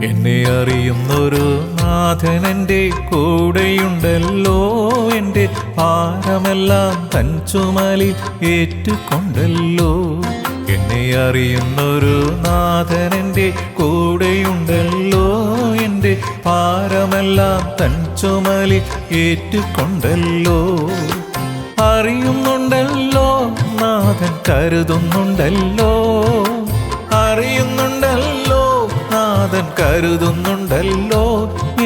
എന്നെ അറിയുന്നൊരു നാഥൻ എൻ്റെ കൂടെയുണ്ടല്ലോ. എൻ്റെ ഭാരമെല്ലാം തൻ ചുമലിൽ ഏറ്റുകൊണ്ടല്ലോ. എന്നെ അറിയുന്നൊരു നാഥൻ എൻ്റെ കൂടെയുണ്ടല്ലോ. എൻ്റെ ഭാരമെല്ലാം തൻ ചുമലിൽ ഏറ്റുകൊണ്ടല്ലോ. അറിയുന്നുണ്ടല്ലോ നാഥൻ കരുതുന്നുണ്ടല്ലോ. അറിയുന്നുണ്ടല്ലോ നാഥൻ കരുതുന്നുണ്ടല്ലോ.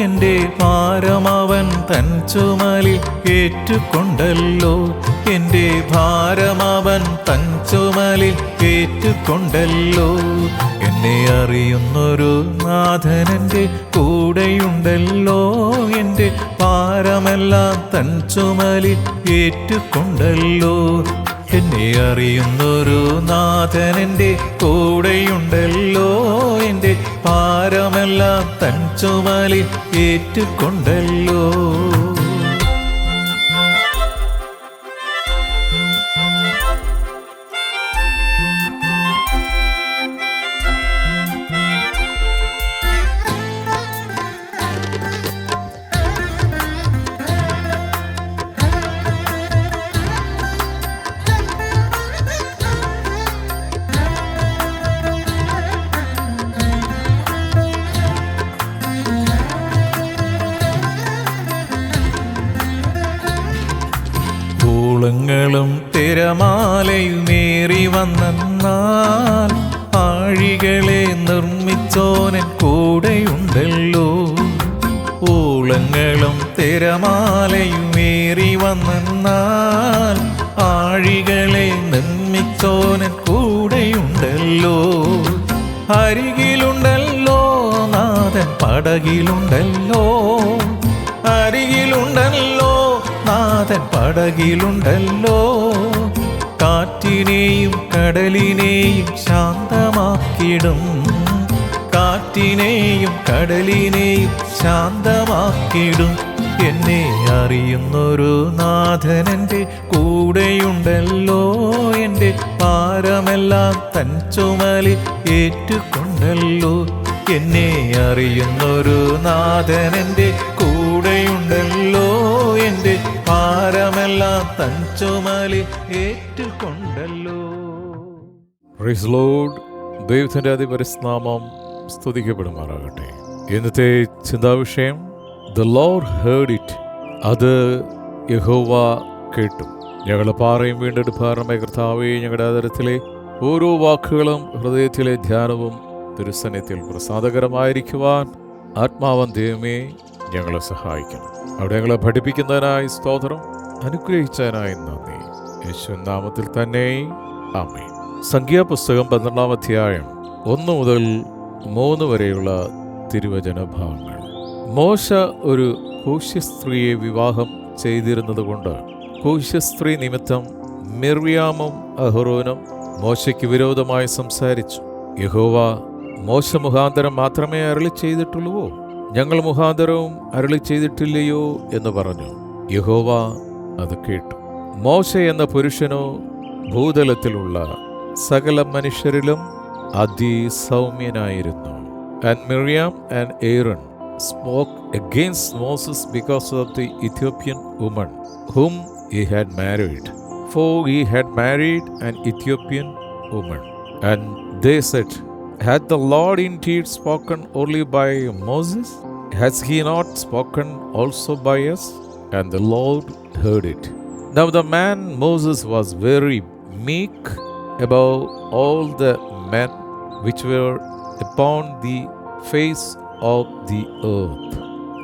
എൻ്റെ ഭാരമവൻ തൻ ചുമലിൽ ഏറ്റുകൊണ്ടല്ലോ. എൻ്റെ ഭാരമവൻ തൻ ചുമലിൽ ഏറ്റുകൊണ്ടല്ലോ. എന്നെ അറിയുന്നൊരു നാഥൻ എൻ്റെ കൂടെയുണ്ടല്ലോ. എൻ്റെ ഭാരമെല്ലാം തൻ ചുമലിൽ ഏറ്റുകൊണ്ടല്ലോ. എന്നെ അറിയുന്നൊരു നാഥൻ എൻ്റെ കൂടെയുണ്ടല്ലോ. എൻ്റെ ഭാരമെല്ലാം തൻ ചുമലിൽ ഏറ്റുകൊണ്ടല്ലോ. ങ്ങളും തിരമാലയുമേറി വന്നാൽ ആഴികളെ നിർമ്മിച്ചോനൻ കൂടെയുണ്ടല്ലോ. ഊളങ്ങളും തിരമാലയുമേറി വന്നാൽ ആഴികളെ നിർമ്മിച്ചോനൻ കൂടെയുണ്ടല്ലോ. അരികിലുണ്ടല്ലോ നാഥൻ പടകിലുണ്ടല്ലോ. അരികിലുണ്ടല്ലോ നാഥൻ പടകിലുണ്ടല്ലോ. കാറ്റിനെയും കടലിനെയും ശാന്തമാക്കിടും. കാറ്റിനെയും കടലിനെയും ശാന്തമാക്കിടും. എന്നെ അറിയുന്നൊരു നാഥൻ എൻ്റെ കൂടെയുണ്ടല്ലോ. എൻ്റെ ഭാരമെല്ലാം തൻ ചുമലിൽ ഏറ്റുകൊണ്ടല്ലോ. എന്നെ അറിയുന്നൊരു നാഥൻ എൻ്റെ കൂടെയുണ്ടല്ലോ. എൻ്റെ ഭാരമെല്ലാം തൻ ചുമലിൽ ഏറ്റുകൊണ്ടല്ലോ. Praise Lord. ദൈവത്തിൻ്റെ അതിപരിനാമം സ്തുതിക്കപ്പെടുമാറാകട്ടെ. ഇന്നത്തെ ചിന്താവിഷയം ദ ലോർഡ് ഹേർഡ് ഇറ്റ്. അത് യഹോവ കേട്ടു. ഞങ്ങളുടെ പാറയും വീണ്ടെടുപ്പാറുമായ കർത്താവേ, ഞങ്ങളുടെ ആദരത്തിലെ ഓരോ വാക്കുകളും ഹൃദയത്തിലെ ധ്യാനവും തിരുസന്നിധിയിൽ പ്രസാദകരമായിരിക്കുവാൻ ആത്മാവൻ ദൈവമേ ഞങ്ങളെ സഹായിക്കണം. അവിടെ ഞങ്ങളെ പഠിപ്പിക്കുന്നതിനായി സ്തോത്രം, അനുഗ്രഹിച്ചതിനായി നന്ദി. യേശുവിൻ നാമത്തിൽ തന്നെ ആമേൻ. സംഖ്യാപുസ്തകം 12-ാം അധ്യായം 1 മുതൽ 3 വരെയുള്ള തിരുവചന ഭാഗങ്ങൾ. മോശ ഒരു കൂശ്യസ്ത്രീയെ വിവാഹം ചെയ്തിരുന്നത് കൊണ്ട് കൂശ്യസ്ത്രീ നിമിത്തം മിർയാമും അഹ്റോനും മോശയ്ക്ക് വിരോധമായി സംസാരിച്ചു. യഹോവ മോശ മുഖാന്തരം മാത്രമേ അരുളി ചെയ്തിട്ടുള്ളൂവോ? ഞങ്ങൾ മുഖാന്തരവും അരുളി ചെയ്തിട്ടില്ലയോ എന്ന് പറഞ്ഞു. യഹോവ അത് കേട്ടു. മോശ എന്ന പുരുഷനോ ഭൂതലത്തിലുള്ള സകല മനുഷ്യരിലും അതിസൗമ്യനായിരുന്നു. And Miriam and Aaron spoke against Moses because of the Ethiopian woman whom he had married, for he had married an Ethiopian woman. And they said, had the Lord indeed spoken only by Moses? Has he not spoken also by us? And the Lord heard it. Now the man Moses was very meek above all the men which were upon the face of the earth.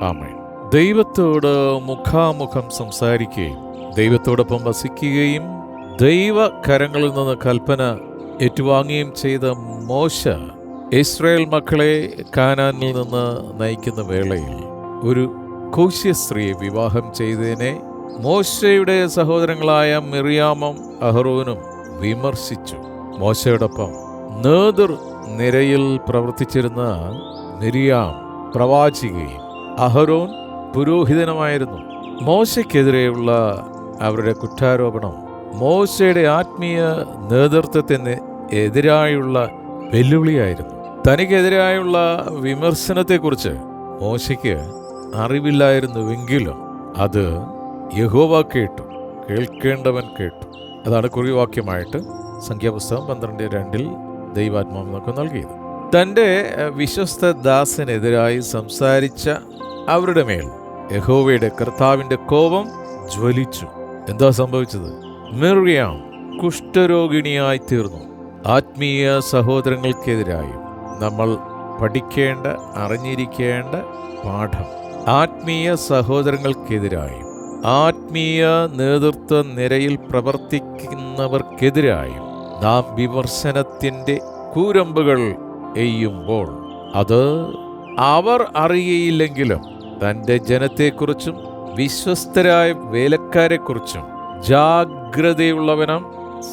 Amen. ദൈവത്തോട് മുഖാമുഖം സംസാരിക്കുകയും ദൈവത്തോടൊപ്പം വസിക്കുകയും ദൈവകരങ്ങളിൽ നിന്ന് കൽപ്പന ഏറ്റുവാങ്ങുകയും ചെയ്ത മോശ Israel മക്കളെ കാനാനിൽ നിന്ന് നയിക്കുന്ന വേളയിൽ ഒരു കൂശ്യസ്ത്രീയെ വിവാഹം ചെയ്തതിനെ മോശയുടെ സഹോദരങ്ങളായ മിർയാമും അഹ്റോനും വിമർശിച്ചു. മോശയോടൊപ്പം നേതൃ നിരയിൽ പ്രവർത്തിച്ചിരുന്ന മിർയാം പ്രവാചികയും അഹ്റോൻ പുരോഹിതനുമായിരുന്നു. മോശയ്ക്കെതിരെയുള്ള അവരുടെ കുറ്റാരോപണം മോശയുടെ ആത്മീയ നേതൃത്വത്തിന് എതിരായുള്ള വെല്ലുവിളിയായിരുന്നു. തനിക്കെതിരായുള്ള വിമർശനത്തെക്കുറിച്ച് മോശയ്ക്ക് അറിവില്ലായിരുന്നുവെങ്കിലും അത് യഹോവ കേട്ടു, കേൾക്കേണ്ടവൻ കേട്ടു. അതാണ് കുറിവാക്യമായിട്ട് സംഖ്യാപുസ്തകം 12:2 ദൈവാത്മാവ് നമുക്ക് നൽകിയത്. തൻ്റെ വിശ്വസ്ത ദാസനെതിരായി സംസാരിച്ച അവരുടെ മേൽ യഹോവയുടെ കർത്താവിൻ്റെ കോപം ജ്വലിച്ചു. എന്താ സംഭവിച്ചത്? മിർയാം കുഷ്ഠരോഗിണിയായി തീർന്നു. ആത്മീയ സഹോദരങ്ങൾക്കെതിരായും നമ്മൾ പഠിക്കേണ്ട, അറിഞ്ഞിരിക്കേണ്ട പാഠം. ആത്മീയ സഹോദരങ്ങൾക്കെതിരായും ആത്മീയ നേതൃത്വ നിരയിൽ പ്രവർത്തിക്കുന്നവർക്കെതിരായും നാം വിമർശനത്തിൻ്റെ കൂരമ്പുകൾ എയ്യുമ്പോൾ അത് അവർ അറിയയില്ലെങ്കിലും തൻ്റെ ജനത്തെക്കുറിച്ചും വിശ്വസ്തരായ വേലക്കാരെക്കുറിച്ചും ജാഗ്രതയുള്ളവനും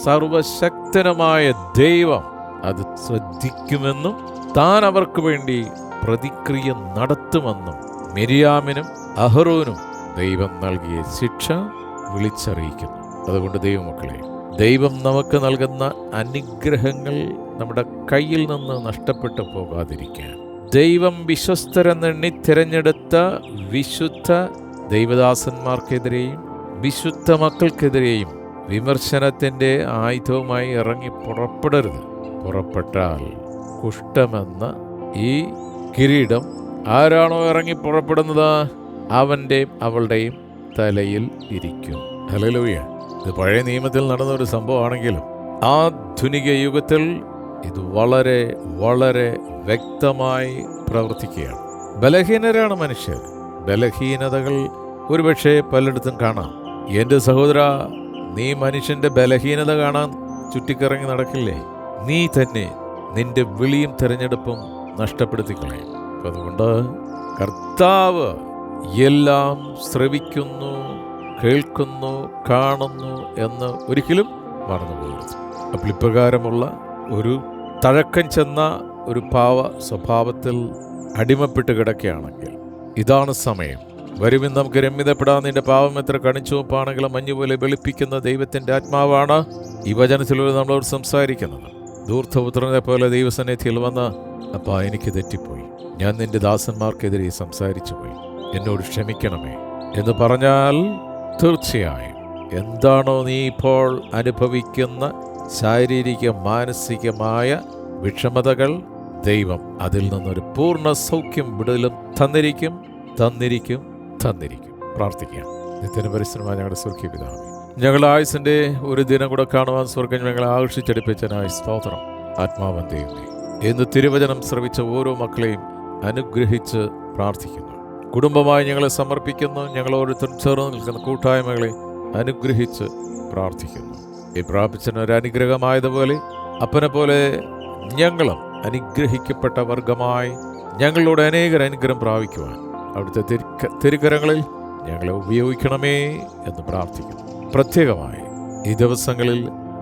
സർവശക്തനുമായ ദൈവം അത് ശ്രദ്ധിക്കുമെന്നും താൻ അവർക്ക് വേണ്ടി പ്രതിക്രിയ നടത്തുമെന്നും മിര്യാമിനും അഹറോനും ദൈവം നൽകിയ ശിക്ഷ വിളിച്ചറിയിക്കുന്നു. അതുകൊണ്ട് ദൈവമക്കളെ, ദൈവം നമുക്ക് നൽകുന്ന അനുഗ്രഹങ്ങൾ നമ്മുടെ കയ്യിൽ നിന്ന് നഷ്ടപ്പെട്ടു പോകാതിരിക്കാൻ ദൈവം വിശ്വസ്തരെന്നെണ്ണി തിരഞ്ഞെടുത്ത വിശുദ്ധ ദൈവദാസന്മാർക്കെതിരെയും വിശുദ്ധ മക്കൾക്കെതിരെയും വിമർശനത്തിൻ്റെ ആയുധവുമായി ഇറങ്ങി പുറപ്പെടരുത്. പുറപ്പെട്ടാൽ കുഷ്ഠമെന്ന ഈ കിരീടം ആരാണോ ഇറങ്ങി പുറപ്പെടുന്നത് അവൻ്റെയും അവളുടെയും തലയിൽ ഇരിക്കും. ഹല്ലേലൂയ. ഇത് പഴയ നിയമത്തിൽ നടന്ന ഒരു സംഭവമാണെങ്കിലും ആധുനിക യുഗത്തിൽ ഇത് വളരെ വളരെ വ്യക്തമായി പ്രവർത്തിക്കുകയാണ്. ബലഹീനരാണ് മനുഷ്യർ. ബലഹീനതകൾ ഒരുപക്ഷെ പലയിടത്തും കാണാം. എൻ്റെ സഹോദര, നീ മനുഷ്യൻ്റെ ബലഹീനത കാണാൻ ചുറ്റിക്കറങ്ങി നടക്കില്ലേ? നീ തന്നെ നിന്റെ വിളിയും തിരഞ്ഞെടുപ്പും നഷ്ടപ്പെടുത്തി കളയും. അതുകൊണ്ട് കർത്താവ് എല്ലാം ശ്രവിക്കുന്നു, കേൾക്കുന്നു, കാണുന്നു എന്ന് ഒരിക്കലും മറന്നുപോകരുത്. അപ്പോൾ ഇപ്രകാരമുള്ള ഒരു തഴക്കം ചെന്ന ഒരു പാവ സ്വഭാവത്തിൽ അടിമപ്പെട്ട് കിടക്കുകയാണെങ്കിൽ ഇതാണ് സമയം. വരുമെന്ന് നമുക്ക് രമ്യതപ്പെടാൻ. നിന്റെ പാവം എത്ര കണിച്ചുവപ്പാണെങ്കിലും മഞ്ഞുപോലെ വെളുപ്പിക്കുന്ന ദൈവത്തിൻ്റെ ആത്മാവാണ് ഈ വചനത്തിലൂടെ നമ്മളോട് സംസാരിക്കുന്നത്. ധൂർത്തപുത്രനെ പോലെ ദൈവസന്നിധിയിൽ വന്ന്, അപ്പാ എനിക്ക് തെറ്റിപ്പോയി, ഞാൻ നിന്റെ ദാസന്മാർക്കെതിരെ സംസാരിച്ചു പോയി, എന്നോട് ക്ഷമിക്കണമേ എന്ന് പറഞ്ഞാൽ തീർച്ചയായും എന്താണോ നീ ഇപ്പോൾ അനുഭവിക്കുന്ന ശാരീരിക മാനസികമായ വിഷമതകൾ, ദൈവം അതിൽ നിന്നൊരു പൂർണ്ണ സൗഖ്യം വിടുതലും തന്നിരിക്കും. പ്രാർത്ഥിക്കാം. നിത്യന പരിശ്രമമായ ഞങ്ങളുടെ സ്വർഗീയ പിതാവേ, ഞങ്ങളുടെ ആയുസിൻ്റെ ഒരു ദിനം കൂടെ കാണുവാൻ സ്വർഗം ഞങ്ങളെ ആകർഷിച്ചടിപ്പിച്ചതിനായി സ്തോത്രം. ആത്മാവൻ ദൈവമേ, എന്ന് തിരുവചനം ശ്രവിച്ച ഓരോ മക്കളെയും അനുഗ്രഹിച്ച് പ്രാർത്ഥിക്കുന്നു. കുടുംബമായി ഞങ്ങളെ സമർപ്പിക്കുന്നു. ഞങ്ങളോരോരുത്തരും ചേർന്ന് നിൽക്കുന്ന കൂട്ടായ്മകളെ അനുഗ്രഹിച്ച് പ്രാർത്ഥിക്കുന്നു. ഈ പ്രാപിച്ചന് ഒരു അനുഗ്രഹമായതുപോലെ അപ്പനെ പോലെ ഞങ്ങളും അനുഗ്രഹിക്കപ്പെട്ട വർഗമായി ഞങ്ങളോട് അനേകർ അനുഗ്രഹം പ്രാപിക്കുവാൻ അവിടുത്തെ തിരുക്കരങ്ങളിൽ ഞങ്ങളെ ഉപയോഗിക്കണമേ എന്ന് പ്രാർത്ഥിക്കുന്നു. പ്രത്യേകമായി ഈ ദിവസങ്ങളിൽ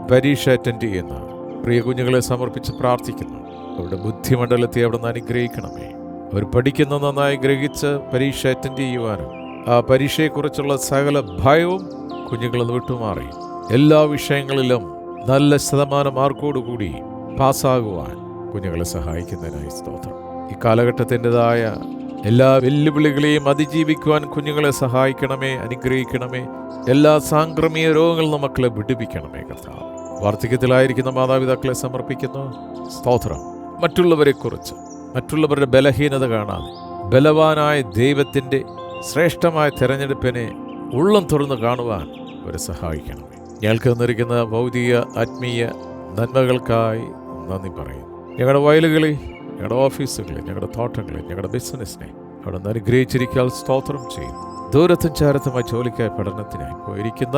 പരീക്ഷ അറ്റൻഡ് ചെയ്യുന്ന പ്രിയ കുഞ്ഞുങ്ങളെ സമർപ്പിച്ച് പ്രാർത്ഥിക്കുന്നു. അവരുടെ ബുദ്ധിമണ്ഡലത്തെ അവിടെ നിന്ന് അനുഗ്രഹിക്കണമേ. അവർ പഠിക്കുന്ന നന്നായി ഗ്രഹിച്ച് പരീക്ഷ അറ്റൻഡ് ചെയ്യുവാനും ആ പരീക്ഷയെക്കുറിച്ചുള്ള സകല ഭയവും കുഞ്ഞുങ്ങളിൽ വിട്ടുമാറി എല്ലാ വിഷയങ്ങളിലും നല്ല ശതമാനം മാർക്കോടുകൂടി പാസ്സാകുവാൻ കുഞ്ഞുങ്ങളെ സഹായിക്കുന്നതിനായി സ്തോത്രം. ഈ കാലഘട്ടത്തിൻ്റെതായ എല്ലാ വെല്ലുവിളികളെയും അതിജീവിക്കുവാൻ കുഞ്ഞുങ്ങളെ സഹായിക്കണമേ, അനുഗ്രഹിക്കണമേ. എല്ലാ സാംക്രമിക രോഗങ്ങളിൽ നിന്ന് മക്കളെ വിടുവിക്കണമേ കർത്താവ്. വാർദ്ധക്യത്തിലായിരിക്കുന്ന മാതാപിതാക്കളെ സമർപ്പിക്കുന്നു. സ്തോത്രം. മറ്റുള്ളവരെക്കുറിച്ച്, മറ്റുള്ളവരുടെ ബലഹീനത കാണാതെ ബലവാനായ ദൈവത്തിൻ്റെ ശ്രേഷ്ഠമായ തിരഞ്ഞെടുപ്പിനെ ഉള്ളം തുറന്ന് കാണുവാൻ അവരെ സഹായിക്കണമേ. ഞങ്ങൾക്ക് തന്നിരിക്കുന്ന ഭൗതിക ആത്മീയ നന്മകൾക്കായി നന്ദി പറയും. ഞങ്ങളുടെ വയലുകളെ, ഞങ്ങളുടെ ഓഫീസുകളെ, ഞങ്ങളുടെ തോട്ടങ്ങളെ, ഞങ്ങളുടെ ബിസിനസ്സിനെ അവിടെ നിന്ന് അനുഗ്രഹിച്ചിരിക്കാൻ സ്തോത്രം ചെയ്യും. ദൂരത്തും ചാരത്തുമായി ജോലിക്കായി പഠനത്തിനായി പോയിരിക്കുന്ന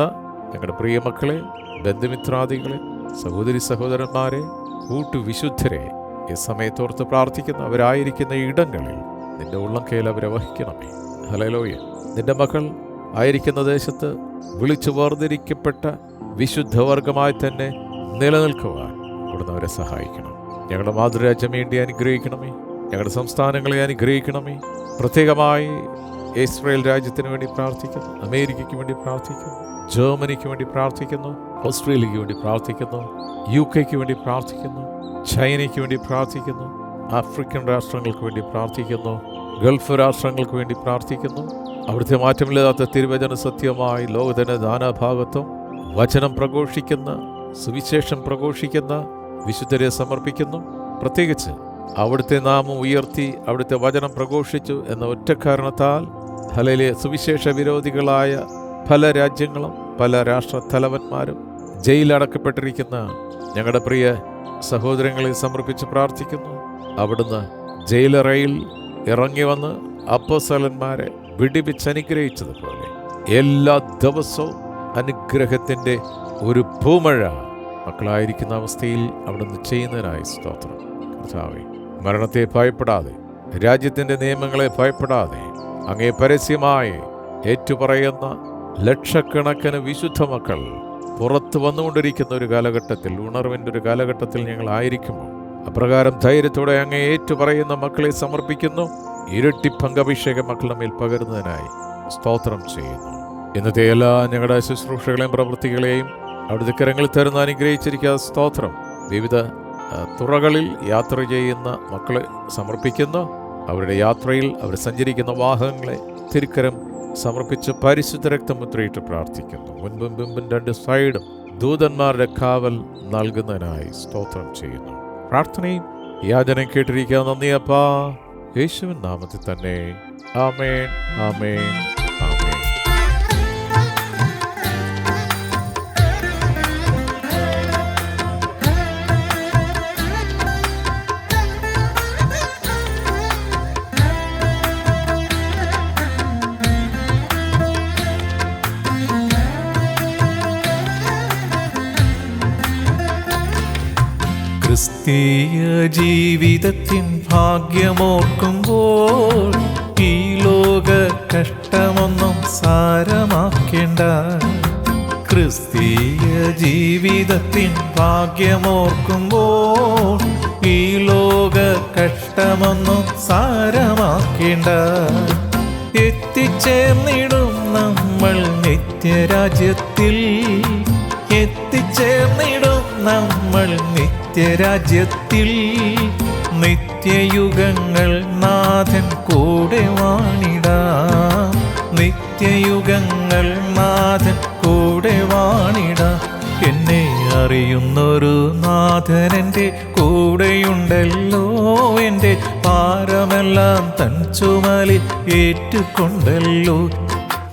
ഞങ്ങളുടെ പ്രിയ മക്കളെ, ബന്ധുമിത്രാദികളെ, സഹോദരി സഹോദരന്മാരെ, കൂട്ടുവിശുദ്ധരെ ഈ സമയത്തോർത്ത് പ്രാർത്ഥിക്കുന്ന അവരായിരിക്കുന്ന ഇടങ്ങളിൽ നിന്റെ ഉള്ളം കയ്യിൽ അവരെ വഹിക്കണമേ. ഹല്ലേലൂയ. നിന്റെ മക്കൾ ആയിരിക്കുന്ന ദേശത്ത് വിളിച്ചു വേർതിരിക്കപ്പെട്ട വിശുദ്ധവർഗമായി തന്നെ നിലനിൽക്കുവാൻ അവിടുന്ന് അവരെ സഹായിക്കണം. ഞങ്ങളുടെ മാതൃരാജ്യം വേണ്ടി അനുഗ്രഹിക്കണമേ. ഞങ്ങളുടെ സംസ്ഥാനങ്ങളെ അനുഗ്രഹിക്കണമേ. പ്രത്യേകമായി ഇസ്രായേൽ രാജ്യത്തിന് വേണ്ടി പ്രാർത്ഥിക്കുന്നു, അമേരിക്കയ്ക്ക് വേണ്ടി പ്രാർത്ഥിക്കുന്നു, ജർമ്മനിക്ക് വേണ്ടി പ്രാർത്ഥിക്കുന്നു, ഓസ്ട്രേലിയയ്ക്ക് വേണ്ടി പ്രാർത്ഥിക്കുന്നു, UK വേണ്ടി പ്രാർത്ഥിക്കുന്നു, ചൈനയ്ക്ക് വേണ്ടി പ്രാർത്ഥിക്കുന്നു, ആഫ്രിക്കൻ രാഷ്ട്രങ്ങൾക്ക് വേണ്ടി പ്രാർത്ഥിക്കുന്നു. ഗൾഫ് രാഷ്ട്രങ്ങൾക്ക് വേണ്ടി പ്രാർത്ഥിക്കുന്നു. അവിടുത്തെ മാറ്റമില്ലാത്ത തിരുവചന സത്യമായി ലോകത്തിൻ്റെ നാനാഭാഗത്തും വചനം പ്രഘോഷിക്കുന്ന, സുവിശേഷം പ്രഘോഷിക്കുന്ന വിശുദ്ധരെ സമർപ്പിക്കുന്നു. പ്രത്യേകിച്ച് അവിടുത്തെ നാമം ഉയർത്തി അവിടുത്തെ വചനം പ്രഘോഷിച്ചു എന്ന ഒറ്റ കാരണത്താൽ ഹല്ലേലൂയ സുവിശേഷ വിരോധികളായ പല രാജ്യങ്ങളും പല രാഷ്ട്രത്തലവന്മാരും ജയിലടക്കപ്പെട്ടിരിക്കുന്ന ഞങ്ങളുടെ പ്രിയ സഹോദരങ്ങളെ സമർപ്പിച്ച് പ്രാർത്ഥിക്കുന്നു. അവിടുന്ന് ജയിലറയിൽ ഇറങ്ങി വന്ന് അപ്പോസ്തലന്മാരെ വിടിപ്പിച്ച് അനുഗ്രഹിച്ചതുപോലെ എല്ലാ ദിവസവും അനുഗ്രഹത്തിൻ്റെ ഒരു പൂമഴ മക്കളായിരിക്കുന്ന അവസ്ഥയിൽ അവിടുന്ന് ചെയ്യുന്നതിനായി സ്തോത്രം. കർത്താവേ, മരണത്തെ ഭയപ്പെടാതെ, രാജ്യത്തിൻ്റെ നിയമങ്ങളെ ഭയപ്പെടാതെ, അങ്ങേ പരസ്യമായി ഏറ്റുപറയുന്ന ലക്ഷക്കണക്കിന് വിശുദ്ധ മക്കൾ പുറത്തു വന്നുകൊണ്ടിരിക്കുന്ന ഒരു കാലഘട്ടത്തിൽ, ഉണർവിൻ്റെ ഒരു കാലഘട്ടത്തിൽ ഞങ്ങളായിരിക്കുമ്പോൾ അപ്രകാരം ധൈര്യത്തോടെ അങ്ങേ ഏറ്റുപറയുന്ന മക്കളെ സമർപ്പിക്കുന്നു. ഇരട്ടി പങ്കഭിഷേകം മക്കളുടെ മേൽ പകരുന്നതിനായി സ്തോത്രം ചെയ്യുന്നു. ഇന്നത്തെ എല്ലാ ഞങ്ങളുടെ ശുശ്രൂഷകളെയും പ്രവൃത്തികളെയും അവിടുത്തെ കരങ്ങളിൽ തരുന്ന അനുഗ്രഹിച്ചിരിക്കുക സ്തോത്രം. വിവിധ തുറകളിൽ യാത്ര ചെയ്യുന്ന മക്കളെ സമർപ്പിക്കുന്നു. അവരുടെ യാത്രയിൽ അവർ സഞ്ചരിക്കുന്ന വാഹനങ്ങളെ തിരുക്കരം സമർപ്പിച്ച് പരിശുദ്ധ രക്തമുദ്രയിട്ട് പ്രാർത്ഥിക്കുന്നു. മുൻപും പിമ്പും രണ്ട് സൈഡും ദൂതന്മാരുടെ കാവൽ നൽകുന്നതിനായി സ്തോത്രം ചെയ്യുന്നു. പ്രാർത്ഥനയും യാചനയും കേട്ടിരിക്കുക. നന്ദി അപ്പാ, യേശുവിൻ നാമത്തിൽ തന്നെ. ആമേൻ, ആമേൻ, ആമേൻ. ക്രിസ്തീയ ജീവിതത്തിൻ ഭാഗ്യമോർക്കുമ്പോൾ ഈ ലോക കഷ്ടമൊന്നും സാരമാക്കേണ്ട. ക്രിസ്തീയ ജീവിതത്തിൻ ഭാഗ്യമോർക്കുമ്പോൾ ഈ ലോക കഷ്ടമൊന്നും സാരമാക്കേണ്ട. എത്തിച്ചേർന്നിടും നമ്മൾ നിത്യരാജ്യത്തിൽ, എത്തിച്ചേർന്നിടും നമ്മൾ നിത്യരാജ്യത്തിൽ. നിത്യയുഗങ്ങൾ നാഥൻ കൂടെ വാണിടാം, നിത്യയുഗങ്ങൾ നാഥൻ കൂടെ വാണിടാം. എന്നെ അറിയുന്നൊരു നാഥൻ എൻ്റെ കൂടെയുണ്ടല്ലോ, എൻ്റെ ഭാരമെല്ലാം തൻ ചുമലിൽ ഏറ്റുകൊണ്ടല്ലോ.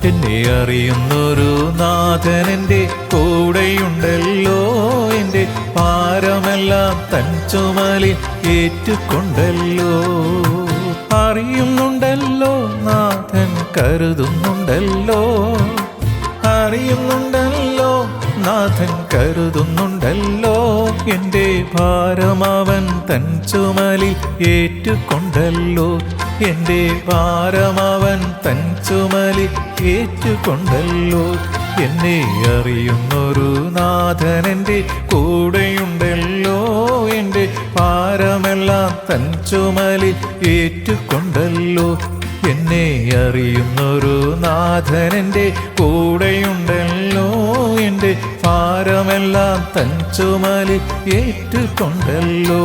എന്നെ അറിയുന്നൊരു നാഥൻ എൻ്റെ കൂടെയുണ്ടല്ലോ, എൻ്റെ ഭാരമെല്ലാം തൻ ചുമലിൽ ഏറ്റുകൊണ്ടല്ലോ. അറിയുന്നുണ്ടല്ലോ നാഥൻ കരുതുന്നുണ്ടല്ലോ, അറിയുന്നുണ്ടല്ലോ നാഥൻ കരുതുന്നുണ്ടല്ലോ. എൻ്റെ ഭാരമവൻ തൻ ചുമലിൽ ഏറ്റുകൊണ്ടല്ലോ, എൻ്റെ ഭാരമവൻ തൻ ചുമലിൽ ഏറ്റുകൊണ്ടല്ലോ. എന്നെ അറിയുന്നൊരു നാഥൻ എൻ്റെ കൂടെയുണ്ടല്ലോ, എൻ്റെ ഭാരമെല്ലാം തൻ ചുമലിൽ ഏറ്റുകൊണ്ടല്ലോ. എന്നെ അറിയുന്നൊരു നാഥൻ എൻ്റെ കൂടെയുണ്ടല്ലോ, എൻ്റെ ഭാരമെല്ലാം തൻ ചുമലിൽ ഏറ്റുകൊണ്ടല്ലോ.